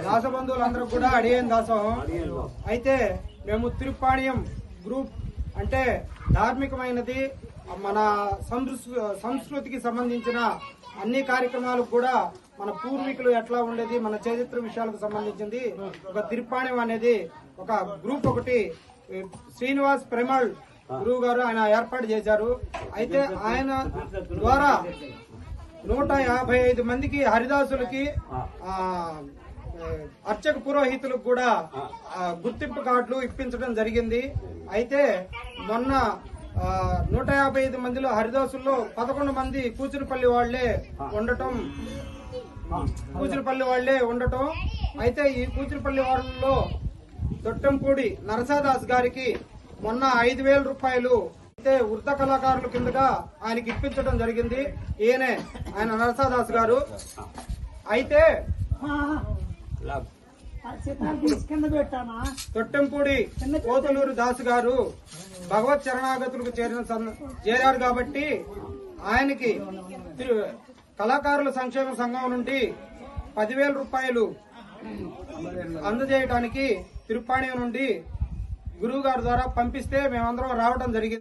దాసబంధువులందరూ కూడా అడియన్ దాసోహం. అయితే మేము తిరుప్పాణ్యం గ్రూప్ అంటే ధార్మికమైనది, మన సంస్కృతికి సంబంధించిన అన్ని కార్యక్రమాలకు కూడా మన పూర్వీకులు ఎట్లా ఉండేది, మన చరిత్ర విషయాలకు సంబంధించింది ఒక తిరుప్పాణ్యం అనేది ఒక గ్రూప్ ఒకటి శ్రీనివాస్ ప్రెమల్ గురువు గారు ఆయన ఏర్పాటు చేశారు. అయితే ఆయన ద్వారా 155 మందికి హరిదాసులకి అర్చక పురోహితులకు కూడా గుర్తింపు కార్డులు ఇప్పించడం జరిగింది. అయితే మొన్న 155 మందిలో హరిదాసుల్లో 11 మంది కూచినపల్లి వాళ్లే ఉండటం. అయితే ఈ కూచినపల్లి వాళ్ళలో దొట్టంపూడి నరసాదాస్ గారికి మొన్న 5,000 రూపాయలు అయితే వృద్ధ కళాకారుల కిందగా ఆయనకి ఇప్పించడం జరిగింది. ఆయన నరసాదాస్ గారు. అయితే తొట్టంపూడి కోతులూరు దాసు గారు భగవత్ చరణాగతులకు చేరారు కాబట్టి ఆయనకి కళాకారుల సంక్షేమ సంఘం నుండి 10,000 రూపాయలు అందజేయడానికి తిరుప్పాణ్యం నుండి గురువు గారి ద్వారా పంపిస్తే మేమందరం రావడం జరిగింది.